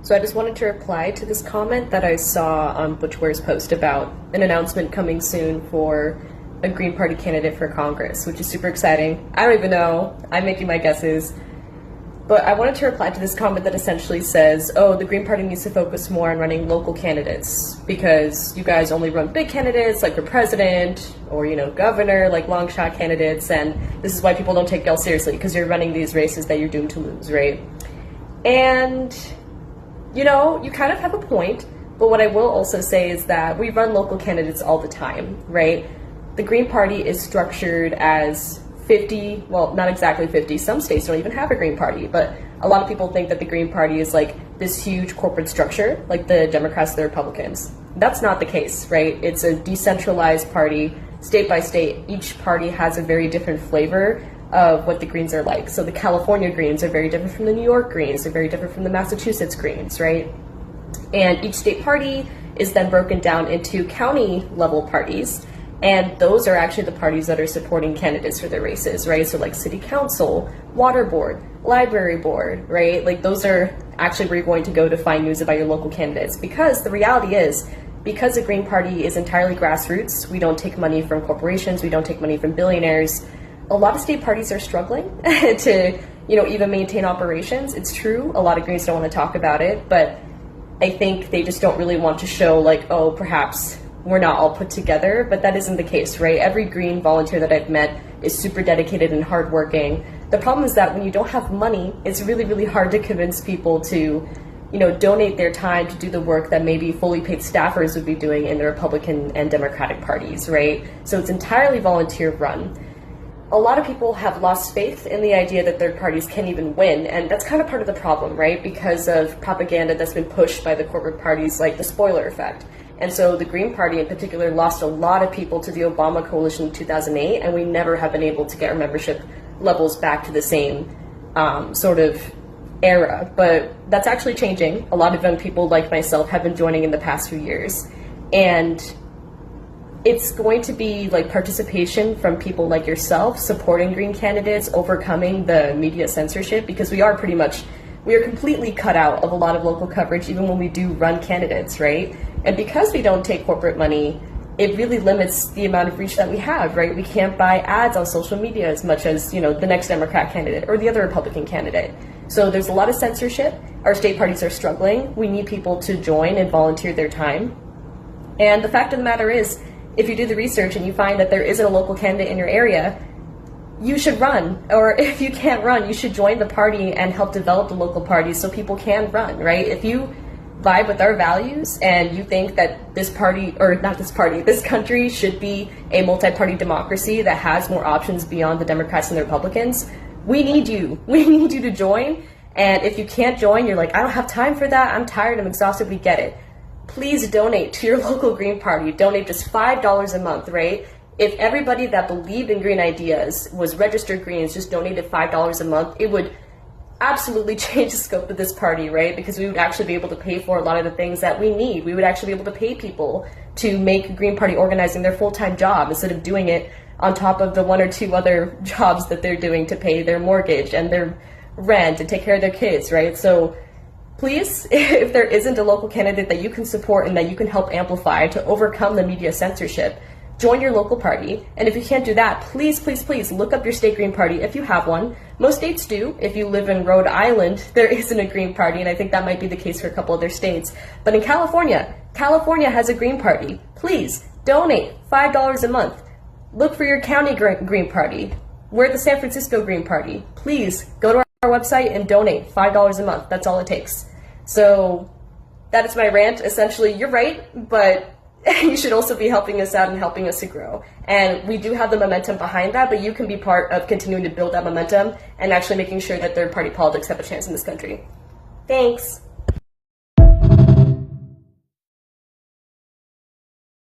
So I just wanted to reply to this comment that I saw on Butch Ware's post about an announcement coming soon for a Green Party candidate for Congress, which is super exciting. I don't even know. I'm making my guesses. But I wanted to reply to this comment that essentially says, oh, the Green Party needs to focus more on running local candidates because you guys only run big candidates like for president or, governor, like long shot candidates. And this is why people don't take y'all seriously because you're running these races that you're doomed to lose, right? And, you kind of have a point. But what I will also say is that we run local candidates all the time, right? The Green Party is structured as 50, well, not exactly 50, some states don't even have a Green Party, but a lot of people think that the Green Party is like this huge corporate structure, like the Democrats, the Republicans. That's not the case, right? It's a decentralized party, state by state. Each party has a very different flavor of what the Greens are like. So the California Greens are very different from the New York Greens, they're very different from the Massachusetts Greens, right? And each state party is then broken down into county level parties. And those are actually the parties that are supporting candidates for their races, right? So like city council, water board, library board, right? Like those are actually where you're going to go to find news about your local candidates. Because the reality is, because the Green Party is entirely grassroots, we don't take money from corporations, we don't take money from billionaires. A lot of state parties are struggling to, even maintain operations. It's true, a lot of Greens don't want to talk about it, but I think they just don't really want to show like, oh, perhaps we're not all put together, but that isn't the case, right? Every Green volunteer that I've met is super dedicated and hardworking. The problem is that when you don't have money, it's really, really hard to convince people to, donate their time to do the work that maybe fully paid staffers would be doing in the Republican and Democratic parties, right? So it's entirely volunteer run. A lot of people have lost faith in the idea that third parties can even win, and that's kind of part of the problem, right? Because of propaganda that's been pushed by the corporate parties like the spoiler effect. And so the Green Party in particular lost a lot of people to the Obama coalition in 2008, and we never have been able to get our membership levels back to the same sort of era. But that's actually changing. A lot of young people like myself have been joining in the past few years. And it's going to be like participation from people like yourself, supporting Green candidates, overcoming the media censorship, because we are completely cut out of a lot of local coverage, even when we do run candidates, right? And because we don't take corporate money, it really limits the amount of reach that we have, right? We can't buy ads on social media as much as, the next Democrat candidate or the other Republican candidate. So there's a lot of censorship. Our state parties are struggling. We need people to join and volunteer their time. And the fact of the matter is, if you do the research and you find that there isn't a local candidate in your area, you should run. Or if you can't run, you should join the party and help develop the local parties so people can run, right? If you vibe with our values and you think that this country should be a multi-party democracy that has more options beyond the Democrats and the Republicans, we need you. We need you to join. And if you can't join, you're like, I don't have time for that, I'm tired, I'm exhausted, we get it. Please donate to your local Green Party. Donate just $5 a month, right? If everybody that believed in green ideas was registered Greens just donated $5 a month, it would absolutely change the scope of this party, right? Because we would actually be able to pay for a lot of the things that we need. We would actually be able to pay people to make Green Party organizing their full-time job instead of doing it on top of the one or two other jobs that they're doing to pay their mortgage and their rent and take care of their kids, right? So please, if there isn't a local candidate that you can support and that you can help amplify to overcome the media censorship, join your local party. And if you can't do that, please, please, please look up your state Green Party if you have one. Most states do. If you live in Rhode Island, there isn't a Green Party, and I think that might be the case for a couple other states. But in California has a Green Party. Please donate $5 a month. Look for your county Green Party. We're the San Francisco Green Party. Please go to our website and donate $5 a month. That's all it takes. So that is my rant. Essentially, you're right, but you should also be helping us out and helping us to grow. And we do have the momentum behind that, but you can be part of continuing to build that momentum and actually making sure that third party politics have a chance in this country. Thanks.